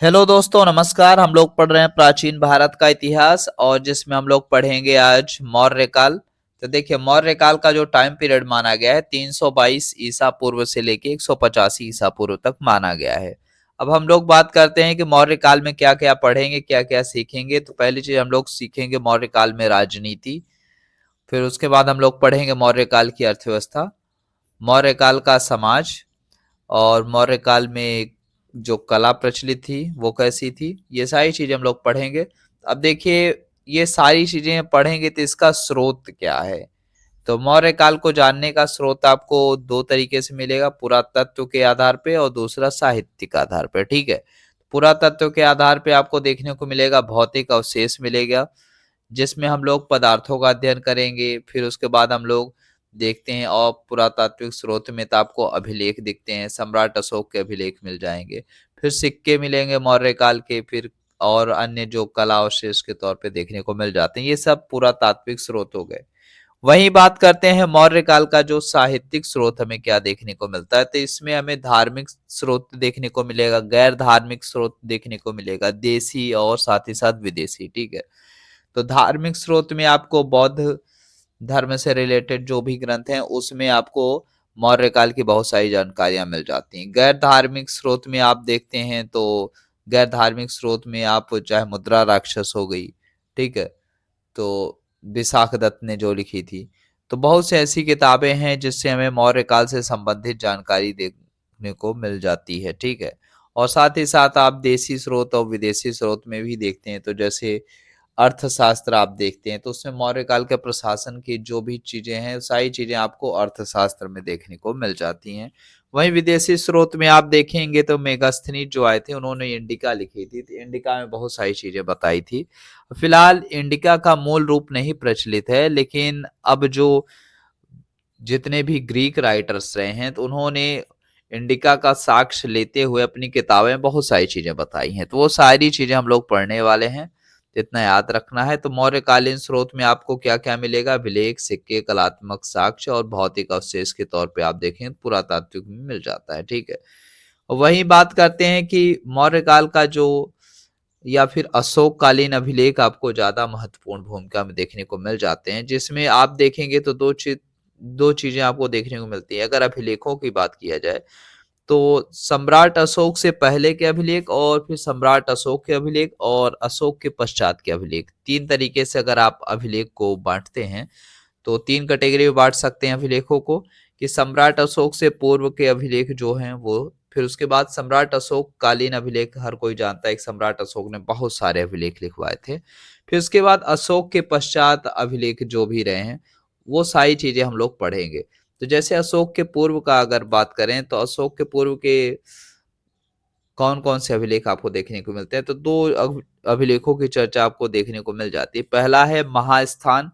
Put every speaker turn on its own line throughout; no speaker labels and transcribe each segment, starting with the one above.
Hello दोस्तों, नमस्कार। हम लोग पढ़ रहे हैं प्राचीन भारत का इतिहास और जिसमें हम लोग पढ़ेंगे आज मौर्य काल। तो देखिए, मौर्य काल का जो टाइम पीरियड माना गया है 322 ईसा पूर्व से लेके 185 ईसा पूर्व तक माना गया है। अब हम लोग बात करते हैं कि मौर्य काल में क्या क्या पढ़ेंगे, क्या क्या सीखेंगे। तो पहली चीज हम लोग सीखेंगे मौर्य काल में राजनीति। फिर उसके बाद हम लोग पढ़ेंगे मौर्य काल की अर्थव्यवस्था, मौर्य काल का समाज, और मौर्य काल में जो कला प्रचलित थी वो कैसी थी। ये सारी चीजें हम लोग पढ़ेंगे। अब देखिए, ये सारी चीजें पढ़ेंगे तो इसका स्रोत क्या है। तो मौर्य काल को जानने का स्रोत आपको दो तरीके से मिलेगा, पुरातत्व के आधार पे और दूसरा साहित्यिक आधार पे। ठीक है, पुरातत्व के आधार पे आपको देखने को मिलेगा भौतिक अवशेष मिलेगा, जिसमें हम लोग पदार्थों का अध्ययन करेंगे। फिर उसके बाद हम लोग देखते हैं और पुरातात्विक स्रोत में तो आपको अभिलेख दिखते हैं, सम्राट अशोक के अभिलेख मिल जाएंगे। फिर सिक्के मिलेंगे मौर्य काल के, फिर और अन्य जो कला अवशेष के तौर पे देखने को मिल जाते हैं। ये सब पुरातात्विक स्रोत हो गए। वहीं बात करते हैं मौर्य काल का जो साहित्यिक स्रोत हमें क्या देखने को मिलता है। तो इसमें हमें धार्मिक स्रोत देखने को मिलेगा, गैर धार्मिक स्रोत देखने को मिलेगा, देसी और साथ ही साथ विदेशी। ठीक है, तो धार्मिक स्रोत में आपको बौद्ध धर्म से रिलेटेड जो भी ग्रंथ हैं उसमें आपको मौर्य काल की बहुत सारी जानकारियां मिल जाती हैं। गैर धार्मिक स्रोत में आप देखते हैं तो गैर धार्मिक स्रोत में आप चाहे मुद्रा राक्षस हो गई, ठीक है, तो विशाख दत्त ने जो लिखी थी, तो बहुत से ऐसी किताबें हैं जिससे हमें मौर्य काल से संबंधित जानकारी देखने को मिल जाती है। ठीक है, और साथ ही साथ आप देसी स्रोत और विदेशी स्रोत में भी देखते हैं। तो जैसे अर्थशास्त्र आप देखते हैं तो उसमें मौर्य काल के प्रशासन की जो भी चीजें हैं सारी चीजें आपको अर्थशास्त्र में देखने को मिल जाती हैं। वहीं विदेशी स्रोत में आप देखेंगे तो मेगास्थनीज जो आए थे उन्होंने इंडिका लिखी थी, तो इंडिका में बहुत सारी चीजें बताई थी। फिलहाल इंडिका का मूल रूप नहीं प्रचलित है, लेकिन अब जो जितने भी ग्रीक राइटर्स रहे हैं तो उन्होंने इंडिका का साक्ष्य लेते हुए अपनी किताबें में बहुत सारी चीजें बताई हैं। तो वो सारी चीजें हम लोग पढ़ने वाले हैं, तो इतना याद रखना है। तो मौर्यकालीन स्रोत में आपको क्या क्या मिलेगा, अभिलेख, सिक्के, कलात्मक साक्ष्य और भौतिक अवशेष के तौर पे आप देखें पुरातात्विक में मिल जाता है। ठीक है, और वही बात करते हैं कि मौर्य काल का जो या फिर अशोक कालीन अभिलेख आपको ज्यादा महत्वपूर्ण भूमिका में देखने को मिल जाते हैं, जिसमें आप देखेंगे तो दो चीजें आपको देखने को मिलती है। अगर अभिलेखों की बात किया जाए तो सम्राट अशोक से पहले के अभिलेख और फिर सम्राट अशोक के अभिलेख और अशोक के पश्चात के अभिलेख, तीन तरीके से अगर आप अभिलेख को बांटते हैं तो तीन कैटेगरी में बांट सकते हैं अभिलेखों को, कि सम्राट अशोक से पूर्व के अभिलेख जो हैं वो, फिर उसके बाद सम्राट अशोक कालीन अभिलेख हर कोई जानता है कि सम्राट अशोक ने बहुत सारे अभिलेख लिखवाए थे। फिर उसके बाद अशोक के पश्चात अभिलेख जो भी रहे हैं वो सारी चीजें हम लोग पढ़ेंगे। तो जैसे अशोक के पूर्व का अगर बात करें तो अशोक के पूर्व के कौन कौन से अभिलेख आपको देखने को मिलते हैं, तो दो अभिलेखों की चर्चा आपको देखने को मिल जाती है। पहला है महास्थान।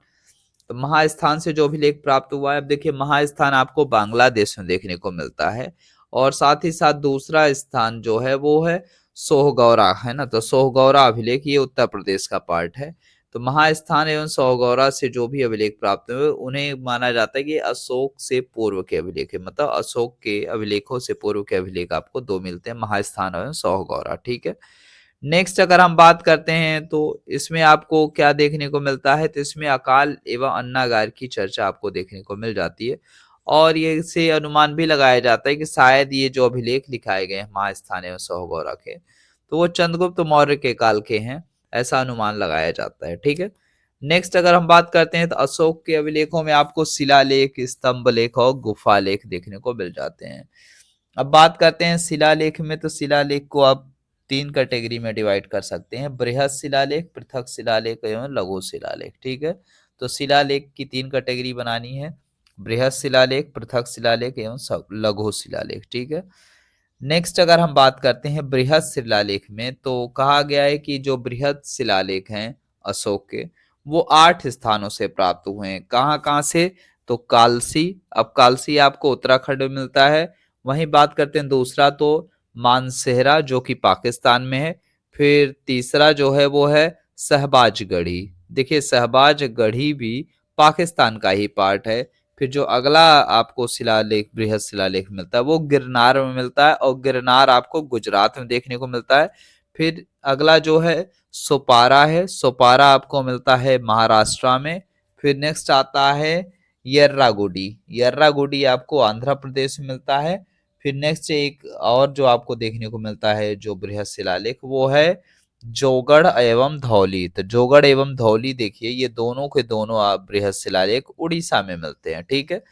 तो महास्थान से जो अभिलेख प्राप्त हुआ है, अब देखिए महास्थान आपको बांग्लादेश में देखने को मिलता है, और साथ ही साथ दूसरा स्थान जो है वो है सोहगौरा, है ना। तो सोहगौरा अभिलेख ये उत्तर प्रदेश का पार्ट है। तो महास्थान एवं सोहगौरा से जो भी अभिलेख प्राप्त हुए उन्हें माना जाता है कि अशोक से पूर्व के अभिलेख है, मतलब अशोक के अभिलेखों से पूर्व के अभिलेख आपको दो मिलते हैं, महास्थान एवं सोहगौरा। ठीक है, नेक्स्ट अगर हम बात करते हैं तो इसमें आपको क्या देखने को मिलता है, तो इसमें अकाल एवं अन्नागार की चर्चा आपको देखने को मिल जाती है। और ये इससे अनुमान भी लगाया जाता है कि शायद ये जो अभिलेख लिखाए गए हैं महास्थान एवं सोहगौरा के, तो वो चंद्रगुप्त मौर्य के काल के हैं, ऐसा अनुमान लगाया जाता है। ठीक है, नेक्स्ट अगर हम बात करते हैं तो अशोक के अभिलेखों में आपको शिलालेख, स्तंभ लेख और गुफा लेख देखने को मिल जाते हैं। अब बात करते हैं शिलालेख में, तो शिलालेख को आप तीन कैटेगरी में डिवाइड कर सकते हैं, बृहद शिलालेख, पृथक शिलालेख एवं लघु शिलालेख। ठीक है, तो शिलालेख की तीन कैटेगरी बनानी है, बृहद शिलालेख, पृथक शिलालेख एवं लघु शिलालेख। ठीक है, नेक्स्ट अगर हम बात करते हैं बृहद शिलालेख में, तो कहा गया है कि जो बृहद शिलालेख हैं अशोक के, वो 8 स्थानों से प्राप्त हुए हैं। कहाँ कहाँ से, तो कालसी, अब कालसी आपको उत्तराखंड में मिलता है। वहीं बात करते हैं दूसरा तो मानसेहरा जो कि पाकिस्तान में है। फिर तीसरा जो है वो है शहबाज गढ़ी, देखिए शहबाज गढ़ी भी पाकिस्तान का ही पार्ट है। फिर जो अगला आपको शिलालेख, बृहद शिलालेख मिलता है वो गिरनार में मिलता है, और गिरनार आपको गुजरात में देखने को मिलता है। फिर अगला जो है सोपारा है, सोपारा आपको मिलता है महाराष्ट्र में। फिर नेक्स्ट आता है यर्रागुडी, यर्रागुडी आपको आंध्र प्रदेश में मिलता है। फिर नेक्स्ट एक और जो आपको देखने को मिलता है जो बृहद शिलालेख, वो है जोगढ़ एवं धौली। तो जोगढ़ एवं धौली देखिए, ये दोनों के दोनों आप बृहद शिलालेख उड़ीसा में मिलते हैं, ठीक है।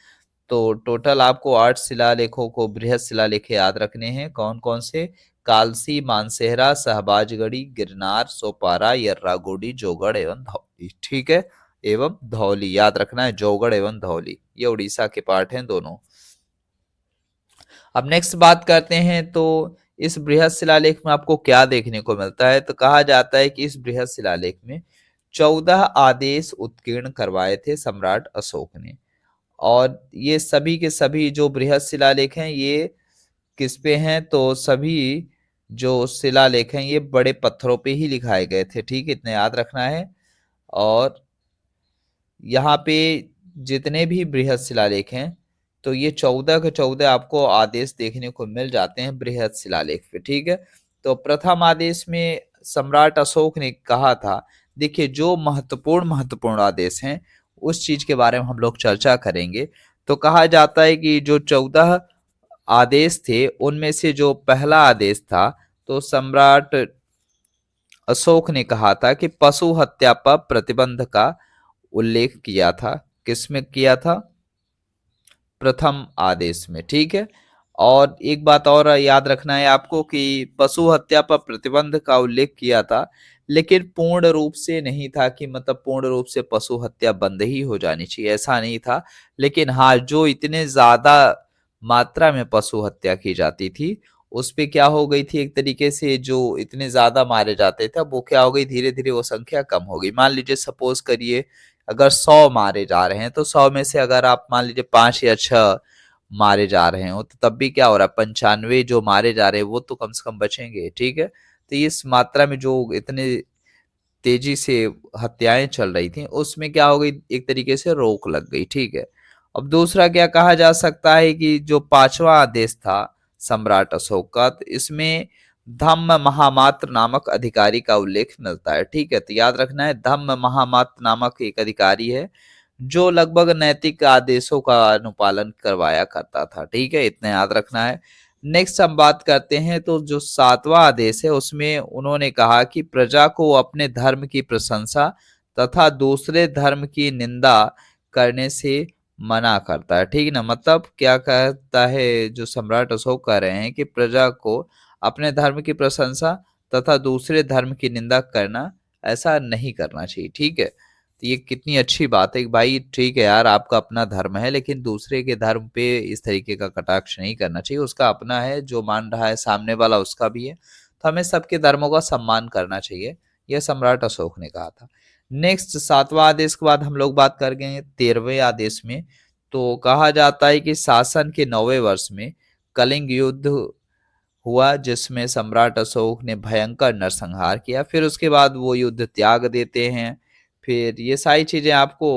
तो टोटल आपको 8 शिलालेखों को, बृहद शिलालेख याद रखने हैं। कौन कौन से? कालसी, मानसेहरा, शहबाजगढ़ी, गिरनार, सोपारा, यर्रागुडी, जोगढ़ एवं धौली, ठीक है। एवं धौली याद रखना है, जोगढ़ एवं धौली ये उड़ीसा के पार्ट हैं दोनों। अब नेक्स्ट बात करते हैं, तो इस बृहद शिलालेख में आपको क्या देखने को मिलता है? तो कहा जाता है कि इस बृहद शिलालेख में 14 आदेश उत्कीर्ण करवाए थे सम्राट अशोक ने। और ये सभी के सभी जो बृहद शिलालेख हैं ये किस पे हैं? तो सभी जो शिलालेख हैं ये बड़े पत्थरों पे ही लिखाए गए थे, ठीक है, इतना याद रखना है। और यहाँ पे जितने भी बृहद शिलालेख हैं तो ये 14 के 14 आपको आदेश देखने को मिल जाते हैं बृहद शिलालेख पे, ठीक है। तो प्रथम आदेश में सम्राट अशोक ने कहा था, देखिए जो महत्वपूर्ण महत्वपूर्ण आदेश हैं उस चीज के बारे में हम लोग चर्चा करेंगे। तो कहा जाता है कि जो 14 आदेश थे उनमें से जो पहला आदेश था, तो सम्राट अशोक ने कहा था कि पशु हत्या पर प्रतिबंध का उल्लेख किया था। किसमें किया था? प्रथम आदेश में, ठीक है। और एक बात और याद रखना है आपको कि पशु हत्या पर प्रतिबंध का उल्लेख किया था, लेकिन पूर्ण रूप से नहीं था कि मतलब पूर्ण रूप से पशु हत्या बंद ही हो जानी चाहिए, ऐसा नहीं था। लेकिन हाँ, जो इतने ज्यादा मात्रा में पशु हत्या की जाती थी उस पे क्या हो गई थी, एक तरीके से जो इतने ज्यादा मारे जाते थे वो क्या हो गई, धीरे धीरे वो संख्या कम हो गई। मान लीजिए सपोज करिए अगर 100 मारे जा रहे हैं तो 100 में से अगर आप मान लीजिए 5 या 6 मारे जा रहे हो तो तब भी क्या हो रहा है, 95 जो मारे जा रहे हैं वो तो कम से कम बचेंगे, ठीक है। तो इस मात्रा में जो इतने तेजी से हत्याएं चल रही थी उसमें क्या हो गई, एक तरीके से रोक लग गई, ठीक है। अब दूसरा क्या कहा जा सकता है कि जो पांचवा आदेश था सम्राट अशोक का, तो इसमें धम्म महामात्र नामक अधिकारी का उल्लेख मिलता है, ठीक है। तो याद रखना है, धम्म महामात्र नामक एक अधिकारी है जो लगभग नैतिक आदेशों का अनुपालन करवाया करता था, ठीक है, इतना याद रखना है। नेक्स्ट हम बात करते हैं, तो जो 7वां आदेश है उसमें उन्होंने कहा कि प्रजा को अपने धर्म की प्रशंसा तथा दूसरे धर्म की निंदा करने से मना करता है, ठीक है ना। मतलब क्या कहता है जो सम्राट अशोक कह रहे हैं कि प्रजा को अपने धर्म की प्रशंसा तथा दूसरे धर्म की निंदा करना, ऐसा नहीं करना चाहिए, ठीक है। तो ये कितनी अच्छी बात है कि भाई ठीक है यार, आपका अपना धर्म है लेकिन दूसरे के धर्म पे इस तरीके का कटाक्ष नहीं करना चाहिए। उसका अपना है, जो मान रहा है सामने वाला उसका भी है, तो हमें सबके धर्मों का सम्मान करना चाहिए, यह सम्राट अशोक ने कहा था। नेक्स्ट 7वां आदेश के बाद हम लोग बात कर गए हैं 13वें आदेश में। तो कहा जाता है कि शासन के 9वें वर्ष में कलिंग युद्ध हुआ जिसमें सम्राट अशोक ने भयंकर नरसंहार किया। फिर उसके बाद वो युद्ध त्याग देते हैं। फिर ये सारी चीजें आपको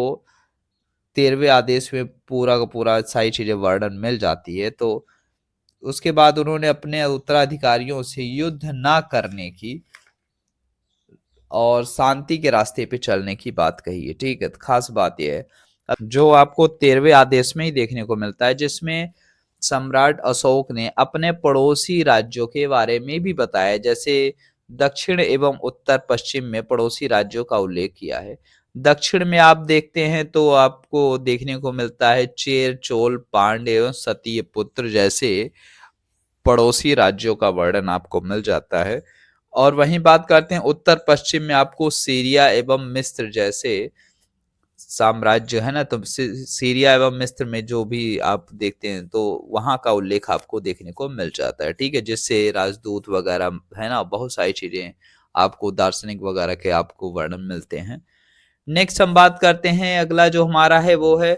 13वें आदेश में पूरा का पूरा सारी चीजें वर्णन मिल जाती है। तो उसके बाद उन्होंने अपने उत्तराधिकारियों से युद्ध ना करने की और शांति के रास्ते पे चलने की बात कही है, ठीक है। तो खास बात यह है अब जो आपको 13वें आदेश में ही देखने को मिलता है, जिसमें सम्राट अशोक ने अपने पड़ोसी राज्यों के बारे में भी बताया, जैसे दक्षिण एवं उत्तर पश्चिम में पड़ोसी राज्यों का उल्लेख किया है। दक्षिण में आप देखते हैं तो आपको देखने को मिलता है चेर, चोल, पांड्य एवं सतीय पुत्र जैसे पड़ोसी राज्यों का वर्णन आपको मिल जाता है। और वहीं बात करते हैं उत्तर पश्चिम में, आपको सीरिया एवं मिस्र जैसे साम्राज्य है ना, तो सीरिया एवं मिस्र में जो भी आप देखते हैं तो वहां का उल्लेख आपको देखने को मिल जाता है, ठीक है, जिससे राजदूत वगैरह है ना, बहुत सारी चीजें आपको दार्शनिक वगैरह के आपको वर्णन मिलते हैं। नेक्स्ट हम बात करते हैं, अगला जो हमारा है वो है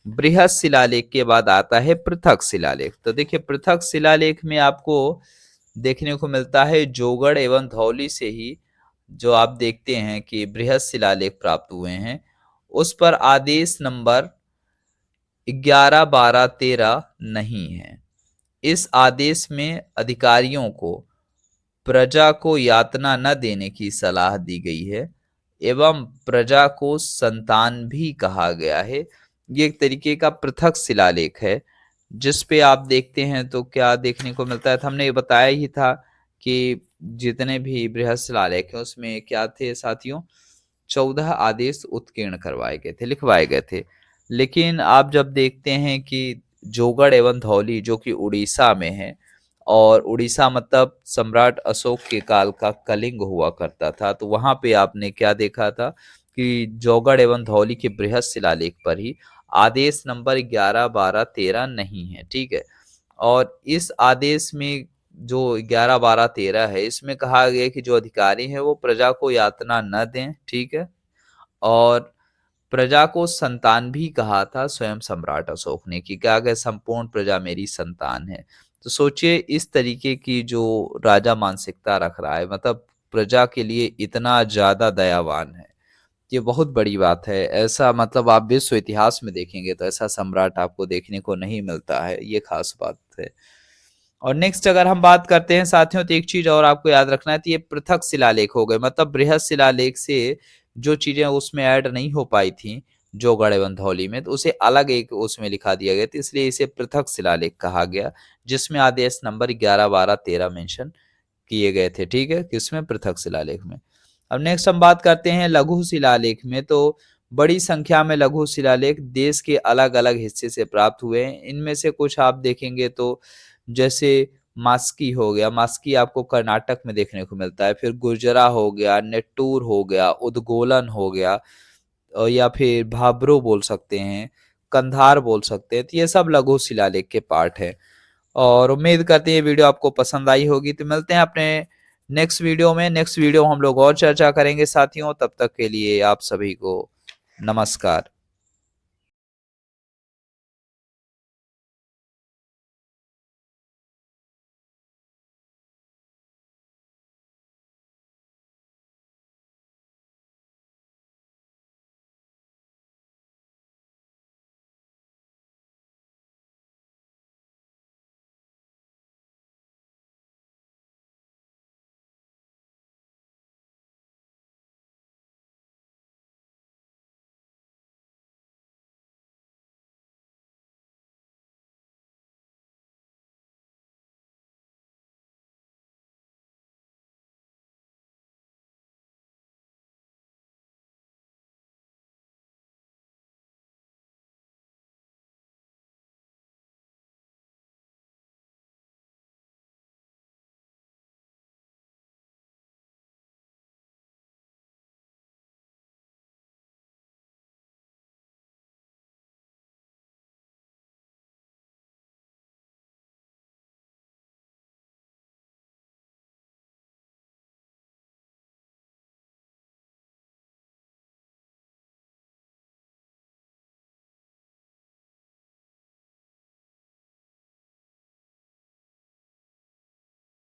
बृहद शिलालेख के बाद आता है पृथक शिलालेख। तो देखिए पृथक शिलालेख में आपको देखने को मिलता है जोगढ़ एवं धौली से ही जो आप देखते हैं कि बृहद शिलालेख प्राप्त हुए हैं, उस पर आदेश नंबर 11, 12, 13 नहीं है। इस आदेश में अधिकारियों को प्रजा को यातना न देने की सलाह दी गई है एवं प्रजा को संतान भी कहा गया है। ये एक तरीके का पृथक शिलालेख है, जिस पे आप देखते हैं तो क्या देखने को मिलता है। तो हमने ये बताया ही था कि जितने भी बृहद शिलालेख हैं उसमें क्या थे साथियों, 14 आदेश उत्कीर्ण करवाए गए थे, लिखवाए गए थे। लेकिन आप जब देखते हैं कि जोगड़ एवं धौली जो कि उड़ीसा में है, और उड़ीसा मतलब सम्राट अशोक के काल का कलिंग हुआ करता था, तो वहां पे आपने क्या देखा था कि जोगड़ एवं धौली के बृहद शिलालेख पर ही आदेश नंबर 11, 12, 13 नहीं है, ठीक है। और इस आदेश में जो 11, 12, 13 है, इसमें कहा गया कि जो अधिकारी हैं वो प्रजा को यातना न दें, ठीक है। और प्रजा को संतान भी कहा था स्वयं सम्राट अशोक ने, कि क्या गया, संपूर्ण प्रजा मेरी संतान है। तो सोचिए इस तरीके की जो राजा मानसिकता रख रहा है, मतलब प्रजा के लिए इतना ज्यादा दयावान है, ये बहुत बड़ी बात है। ऐसा मतलब आप विश्व इतिहास में देखेंगे तो ऐसा सम्राट आपको देखने को नहीं मिलता है, ये खास बात है। और नेक्स्ट अगर हम बात करते हैं साथियों, तो एक चीज और आपको याद रखना है, तो ये पृथक शिलालेख हो गए, मतलब बृहद शिलालेख से जो चीजें उसमें ऐड नहीं हो पाई थी जोगढ़ एवं धौली में, तो उसे अलग एक उसमें लिखा दिया गया, तो इसलिए इसे पृथक शिलालेख कहा गया, जिसमें आदेश नंबर 11, 12, 13 मेंशन किए गए थे, ठीक है, किसमें, पृथक शिलालेख में। अब नेक्स्ट हम बात करते हैं लघु शिलालेख में। तो बड़ी संख्या में लघु शिलालेख देश के अलग अलग हिस्से से प्राप्त हुए हैं। इनमें से कुछ आप देखेंगे तो जैसे मास्की हो गया, मास्की आपको कर्नाटक में देखने को मिलता है, फिर गुर्जरा हो गया, नेट्टूर हो गया, उद्गोलन हो गया, या फिर भाब्रो बोल सकते हैं, कंधार बोल सकते हैं। तो ये सब लघु शिलालेख के पार्ट है। और उम्मीद करते हैं ये वीडियो आपको पसंद आई होगी। तो मिलते हैं अपने नेक्स्ट वीडियो में। नेक्स्ट वीडियो हम लोग और चर्चा करेंगे साथियों, तब तक के लिए आप सभी को नमस्कार।